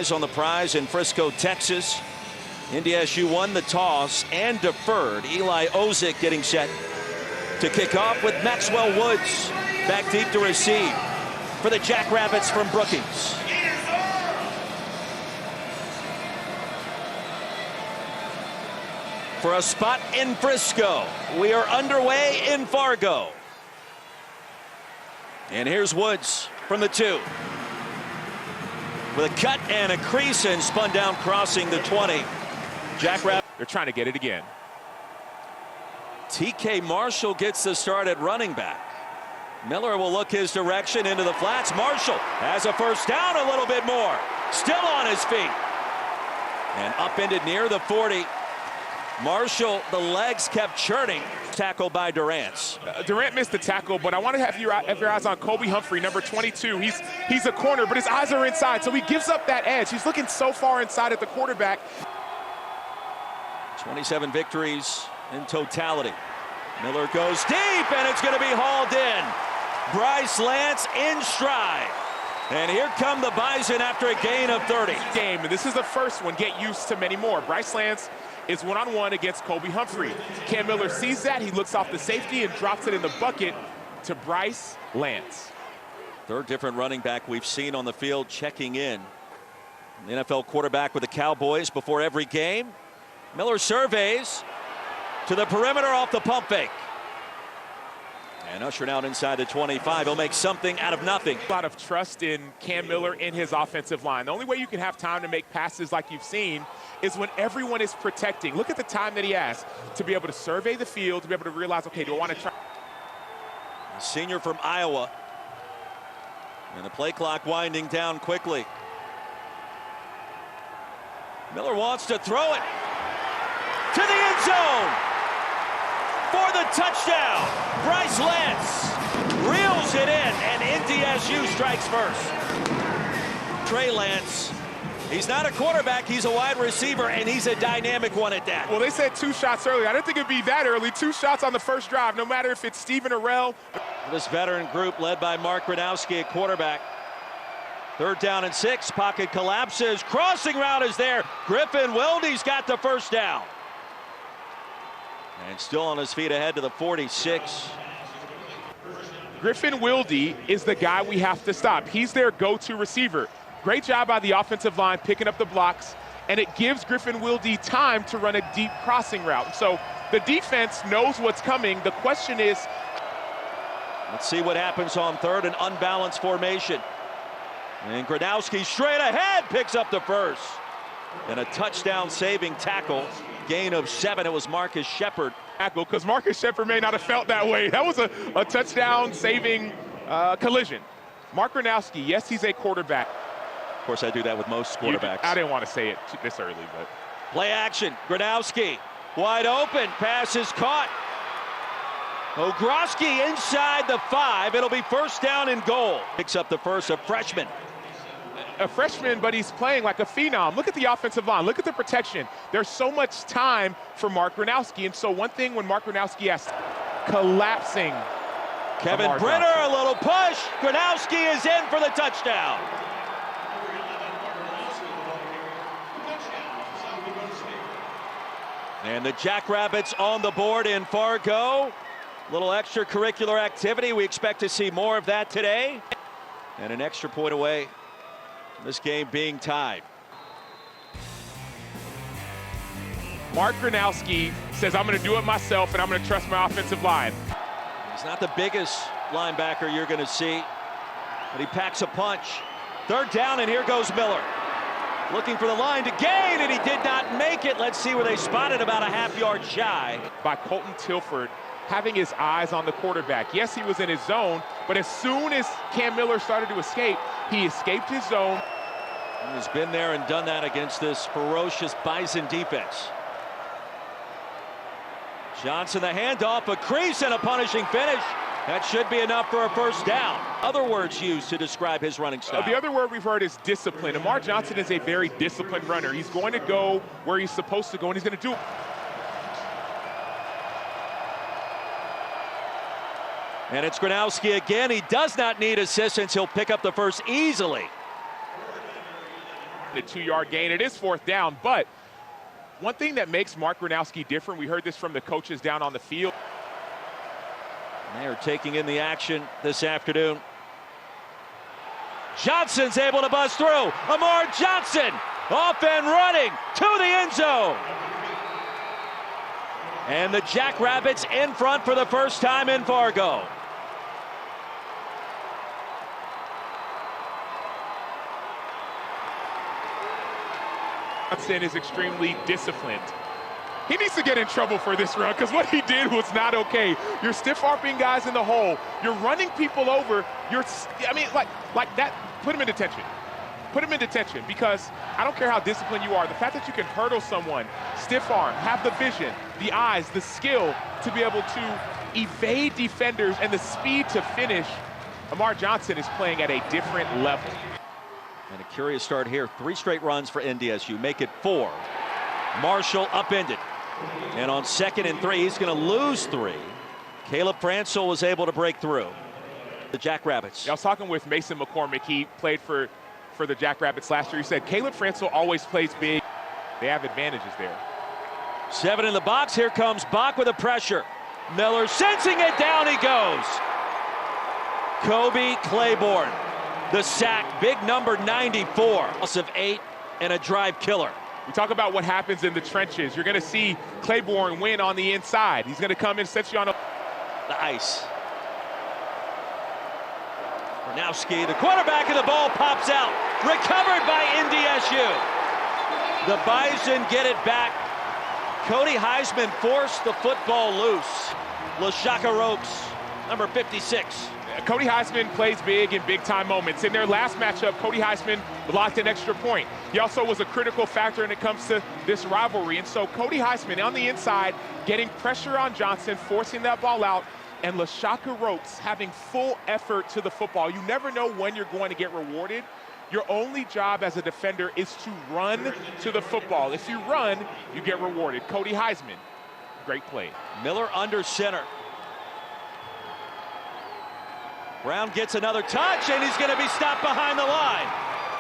eyes on the prize in Frisco, Texas. SDSU won the toss and deferred. Eli Ozick getting set to kick off with Maxwell Woods back deep to receive for the Jackrabbits from Brookings. For a spot in Frisco, we are underway in Fargo. And here's Woods from the 2. With a cut and a crease and spun down crossing the 20. Jackrabbits. They're trying to get it again. TK Marshall gets the start at running back. Miller will look his direction into the flats. Marshall has a first down, a little bit more. Still on his feet. And upended near the 40. Marshall, the legs kept churning. Tackled by Durant. Durant missed the tackle, but I want to have your eyes on Kobe Humphrey, number 22. He's a corner, but his eyes are inside, so he gives up that edge. He's looking so far inside at the quarterback. 27 victories in totality. Miller goes deep, and it's going to be hauled in. Bryce Lance in stride. And here come the Bison after a gain of 30. Game, and this is the first one. Get used to many more. Bryce Lance is one-on-one against Kobe Humphrey. Cam Miller sees that. He looks off the safety and drops it in the bucket to Bryce Lance. Third different running back we've seen on the field checking in. The NFL quarterback with the Cowboys before every game. Miller surveys to the perimeter off the pump fake. And ushering out inside the 25. He'll make something out of nothing. A lot of trust in Cam Miller in his offensive line. The only way you can have time to make passes like you've seen is when everyone is protecting. Look at the time that he has to be able to survey the field, to be able to realize, okay, do I want to try? A senior from Iowa. And the play clock winding down quickly. Miller wants to throw it to the end zone for the touchdown. Bryce Lance reels it in, and SDSU strikes first. Trey Lance, he's not a quarterback, he's a wide receiver, and he's a dynamic one at that. Well, they said 2 shots early. I didn't think it'd be that early. 2 shots on the first drive, no matter if it's Stephen Orrell. This veteran group led by Mark Gronowski at quarterback. 3rd down and 6, pocket collapses, crossing route is there. Griffin Wilde's got the first down. And still on his feet ahead to the 46. Griffin Wilde is the guy we have to stop. He's their go-to receiver. Great job by the offensive line picking up the blocks, and it gives Griffin Wilde time to run a deep crossing route. So the defense knows what's coming. The question is, let's see what happens on 3rd, an unbalanced formation. And Gronowski straight ahead picks up the first. And a touchdown saving tackle. Gain of 7. It was Marcus Shepard. Tackle, because Marcus Shepard may not have felt that way. That was a touchdown saving collision. Mark Gronowski, yes, he's a quarterback. Of course, I do that with most quarterbacks. I didn't want to say it this early, but. Play action. Gronowski wide open. Pass is caught. Ogroski inside the 5. It'll be first down and goal. Picks up the first, a freshman. A freshman, but he's playing like a phenom. Look at the offensive line. Look at the protection. There's so much time for Mark Gronowski. And so one thing when Mark Gronowski has collapsing. Kevin Brenner, a little push. Gronowski is in for the touchdown. And the Jackrabbits on the board in Fargo. Little extracurricular activity. We expect to see more of that today. And an extra point away. This game being tied. Mark Gronowski says, I'm going to do it myself, and I'm going to trust my offensive line. He's not the biggest linebacker you're going to see, but he packs a punch. 3rd down, and here goes Miller. Looking for the line to gain, and he did not make it. Let's see where they spotted about a half-yard shy. By Colton Tilford having his eyes on the quarterback. Yes, he was in his zone, but as soon as Cam Miller started to escape, he escaped his zone. He's been there and done that against this ferocious Bison defense. Johnson, the handoff, a crease and a punishing finish. That should be enough for a first down. Other words used to describe his running style. The other word we've heard is discipline. Amar Johnson is a very disciplined runner. He's going to go where he's supposed to go, and he's going to do it. And it's Gronowski again. He does not need assistance. He'll pick up the first easily. A 2-yard gain. It is 4th down, but one thing that makes Mark Gronowski different, we heard this from the coaches down on the field. They are taking in the action this afternoon. Johnson's able to buzz through. Amar Johnson off and running to the end zone. And the Jackrabbits in front for the first time in Fargo. Johnson is extremely disciplined. He needs to get in trouble for this run because what he did was not okay. You're stiff-arming guys in the hole. You're running people over. Like that. Put him in detention. Put him in detention because I don't care how disciplined you are. The fact that you can hurdle someone, stiff arm, have the vision, the eyes, the skill to be able to evade defenders and the speed to finish. Amar Johnson is playing at a different level. And a curious start here. 3 straight runs for NDSU. Make it 4. Marshall upended. And on 2nd and 3, he's going to lose 3. Caleb Francel was able to break through. The Jackrabbits. I was talking with Mason McCormick. He played for the Jackrabbits last year. He said Caleb Francel always plays big. They have advantages there. 7 in the box. Here comes Bach with a pressure. Miller sensing it, down he goes. Kobe Claiborne. The sack, big number 94. Loss of 8 and a drive killer. We talk about what happens in the trenches. You're going to see Claiborne win on the inside. He's going to come in, set you on the ice. Gronowski, the quarterback, of the ball pops out. Recovered by NDSU. The Bison get it back. Cody Heisman forced the football loose. LaShaka Ropes, number 56. Cody Heisman plays big in big-time moments. In their last matchup, Cody Heisman blocked an extra point. He also was a critical factor when it comes to this rivalry. And so Cody Heisman on the inside, getting pressure on Johnson, forcing that ball out, and LaShaka Ropes having full effort to the football. You never know when you're going to get rewarded. Your only job as a defender is to run to the football. If you run, you get rewarded. Cody Heisman, great play. Miller under center. Brown gets another touch, and he's going to be stopped behind the line.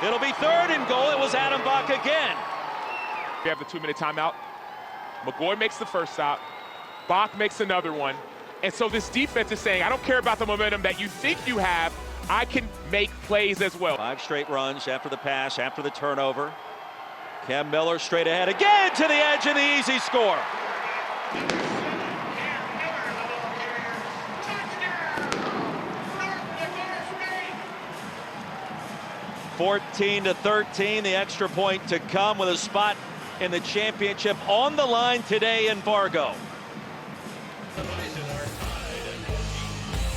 It'll be 3rd and goal. It was Adam Bach again. We have the 2-minute timeout. McGoy makes the first stop. Bach makes another one. And so this defense is saying, I don't care about the momentum that you think you have. I can make plays as well. 5 straight runs after the pass, after the turnover. Cam Miller straight ahead again to the edge and the easy score. 14-13, the extra point to come with a spot in the championship on the line today in Fargo.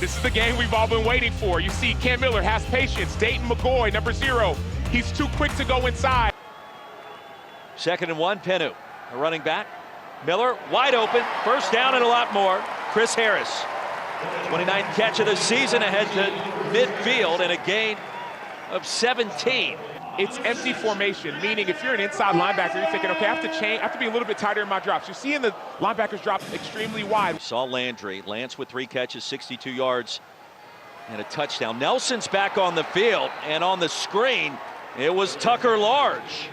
This is the game we've all been waiting for. You see Cam Miller has patience. Dayton McGoy, number 0. He's too quick to go inside. 2nd and 1, Penu, a running back. Miller wide open, 1st down and a lot more. Chris Harris, 29th catch of the season, ahead to midfield and a gain of 17. It's empty formation, meaning if you're an inside linebacker, you're thinking, okay, I have to be a little bit tighter in my drops. You're seeing the linebackers drop extremely wide. Saw Landry. Lance with 3 catches, 62 yards, and a touchdown. Nelson's back on the field, and on the screen, it was Tucker Large.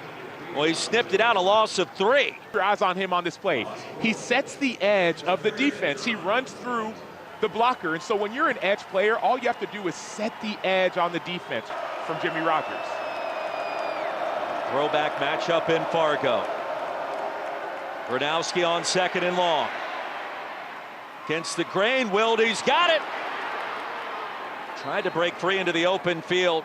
Well, he snipped it out, a loss of 3. Your eyes on him on this play. He sets the edge of the defense. He runs through the blocker, and so when you're an edge player, all you have to do is set the edge on the defense from Jimmy Rogers. Throwback matchup in Fargo. Gronowski on 2nd and long. Against the grain, Wilde's got it. Tried to break free into the open field.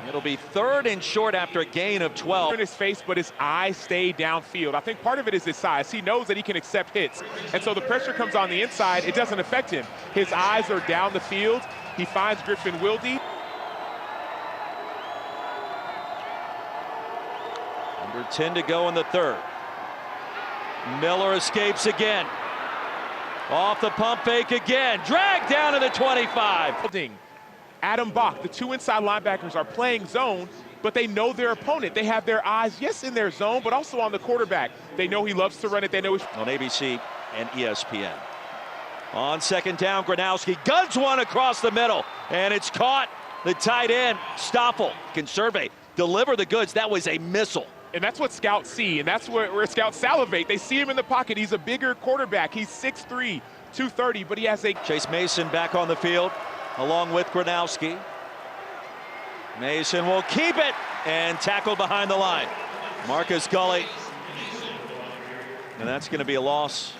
It'll be 3rd and short after a gain of 12. In his face, but his eyes stay downfield. I think part of it is his size. He knows that he can accept hits. And so the pressure comes on the inside. It doesn't affect him. His eyes are down the field. He finds Griffin Wilde. Under 10 to go in the 3rd. Miller escapes again. Off the pump fake again. Dragged down to the 25. Adam Bach, the 2 inside linebackers are playing zone, but they know their opponent. They have their eyes, yes, in their zone, but also on the quarterback. They know he loves to run it. They know on ABC and ESPN. On 2nd down, Gronowski guns one across the middle, and it's caught. The tight end, Stoffel, can survey. deliver the goods. That was a missile. And that's what scouts see, and that's where scouts salivate. They see him in the pocket. He's a bigger quarterback. He's 6'3", 230, but he has a... Chase Mason back on the field, along with Gronowski. Mason will keep it, and tackled behind the line. Marcus Gully. And that's going to be a loss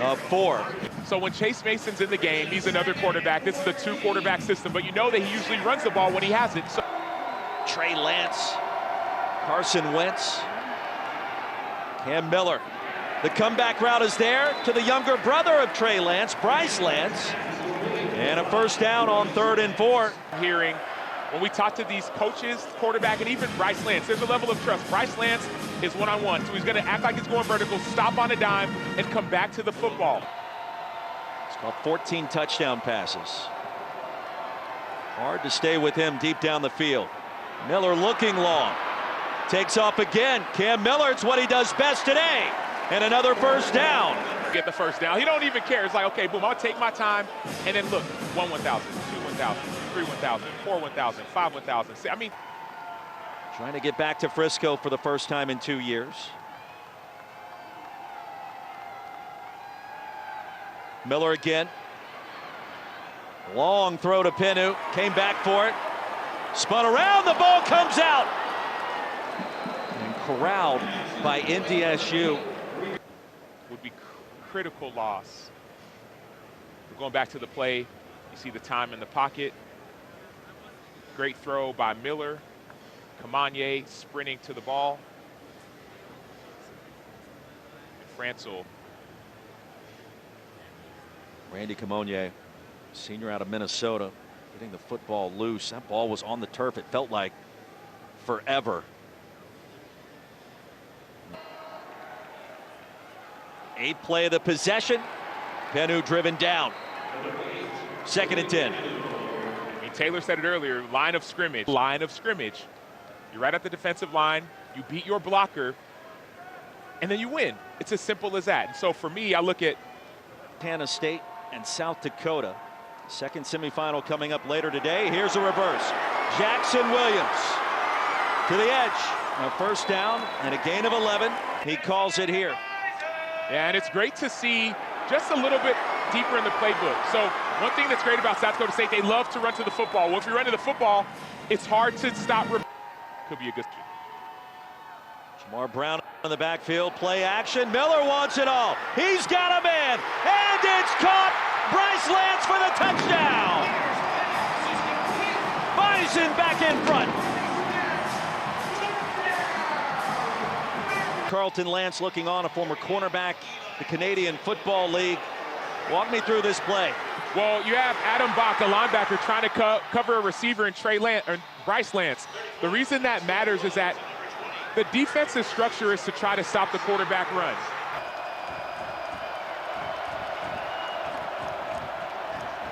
of 4. So when Chase Mason's in the game, he's another quarterback. This is a 2-quarterback system, but you know that he usually runs the ball when he has it. So Trey Lance, Carson Wentz, Cam Miller. The comeback route is there to the younger brother of Trey Lance, Bryce Lance. And a first down on 3rd and 4. Hearing when we talk to these coaches, quarterback, and even Bryce Lance, there's a level of trust. Bryce Lance is one-on-one, so he's going to act like he's going vertical, stop on a dime, and come back to the football. It's called 14 touchdown passes. Hard to stay with him deep down the field. Miller looking long. Takes off again. Cam Miller, it's what he does best today. And another first down. Get the first down. He don't even care. It's like, okay, boom, I'll take my time. And then look, 1 1,000, 2 1,000, 3 1,000, 4 1,000, 5 1,000. I mean, trying to get back to Frisco for the first time in 2 years. Miller again. Long throw to Penu. Came back for it. Spun around. The ball comes out. And corralled by NDSU. Would be critical loss. We're going back to the play. You see the time in the pocket. Great throw by Miller. Kamanye sprinting to the ball. And Franzel. Randy Kamanye, senior out of Minnesota, getting the football loose. That ball was on the turf. It felt like forever. 8th play of the possession. Penu driven down. 2nd and 10. I mean, Taylor said it earlier, line of scrimmage. Line of scrimmage. You're right at the defensive line. You beat your blocker, and then you win. It's as simple as that. And so for me, I look at Montana State and South Dakota. 2nd semifinal coming up later today. Here's a reverse. Jackson Williams to the edge. A first down and a gain of 11. He calls it here. Yeah, and it's great to see just a little bit deeper in the playbook. So one thing that's great about South Dakota State, they love to run to the football. Well, if you run to the football, it's hard to stop. Could be a good. Jamar Brown in the backfield, play action. Miller wants it all. He's got a man, and it's caught. Bryce Lance for the touchdown. Bison back in front. Carlton Lance looking on, a former cornerback, the Canadian Football League. Walk me through this play. Well, you have Adam Bach, a linebacker, trying to cover a receiver in Bryce Lance. The reason that matters is that the defensive structure is to try to stop the quarterback run.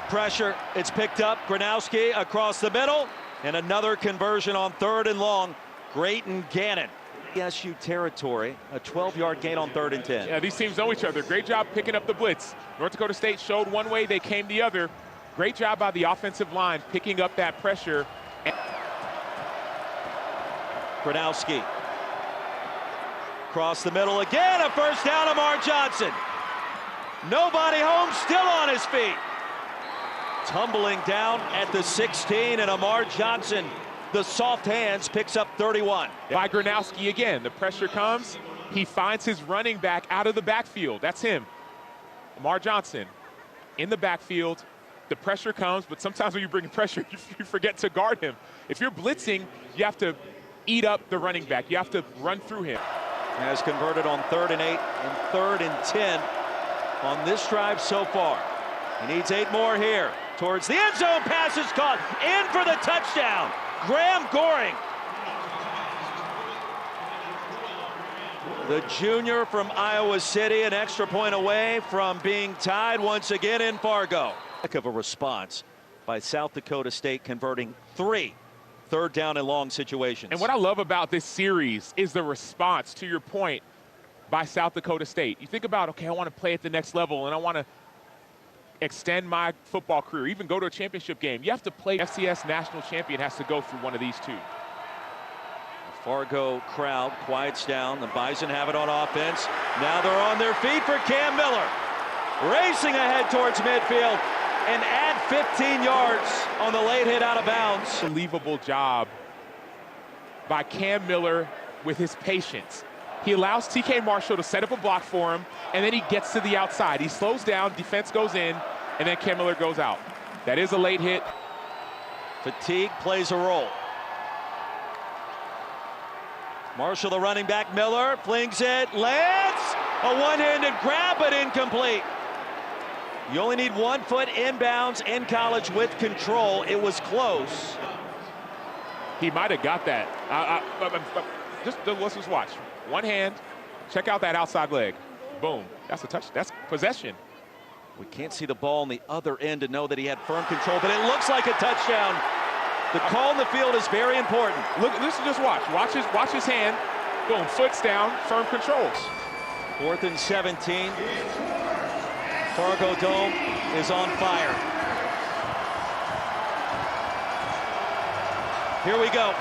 Pressure, it's picked up. Gronowski across the middle, and another conversion on 3rd and long. Grayton Gannon. ESU territory, a 12-yard gain on 3rd and 10. Yeah, these teams know each other. Great job picking up the blitz. North Dakota State showed one way, they came the other. Great job by the offensive line picking up that pressure. Gronowski. Across the middle again, a first down. Amar Johnson. Nobody home, still on his feet. Tumbling down at the 16, and Amar Johnson, the soft hands, picks up 31. By Gronowski again, the pressure comes. He finds his running back out of the backfield. That's him. Amar Johnson in the backfield. The pressure comes, but sometimes when you bring pressure, you forget to guard him. If you're blitzing, you have to eat up the running back. You have to run through him. Has converted on 3rd and 8 and 3rd and 10 on this drive so far. He needs 8 more here. Towards the end zone, pass is caught. In for the touchdown. Graham Goring. The junior from Iowa City, an extra point away from being tied once again in Fargo. Heck of a response by South Dakota State, converting 3 3rd down and long situations. And what I love about this series is the response, to your point, by South Dakota State. You think about, okay, I want to play at the next level and I want to extend my football career, even go to a championship game. You have to play. FCS national champion has to go through one of these two. Fargo crowd quiets down. The Bison have it on offense. Now they're on their feet for Cam Miller. Racing ahead towards midfield and add 15 yards on the late hit out of bounds. Unbelievable job by Cam Miller with his patience. He allows TK Marshall to set up a block for him, and then he gets to the outside. He slows down, defense goes in, and then Cam Miller goes out. That is a late hit. Fatigue plays a role. Marshall, the running back. Miller flings it, lands a one-handed grab, but incomplete. You only need 1 foot inbounds in college with control. It was close. He might have got that. Let's just watch. One hand, check out that outside leg. Boom, that's a touch, that's possession. We can't see the ball on the other end to know that he had firm control, but it looks like a touchdown. The call in the field is very important. Look, listen, just watch. Watch his hand. Boom, foot's down, firm controls. 4th and 17. Fargo Dome is on fire. Here we go.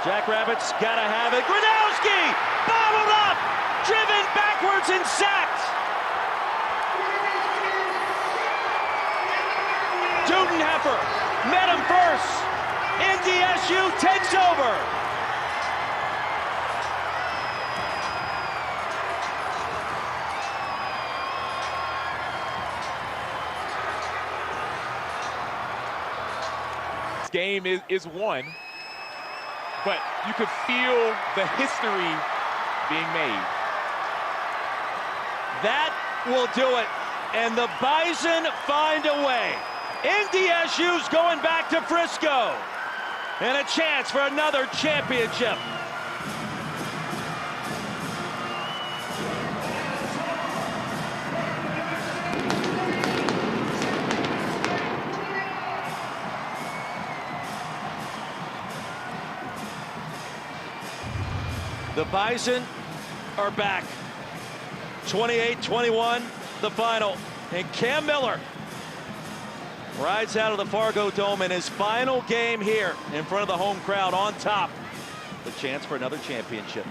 Jackrabbits gotta have it. Gronowski bottled up, driven backwards and sacked. Dudenheffer met him first. NDSU takes over. This game is won, but you could feel the history being made. That will do it, and the Bison find a way. NDSU's going back to Frisco, and a chance for another championship. The Bison are back. 28-21, the final. And Cam Miller rides out of the Fargo Dome in his final game here in front of the home crowd on top. The chance for another championship.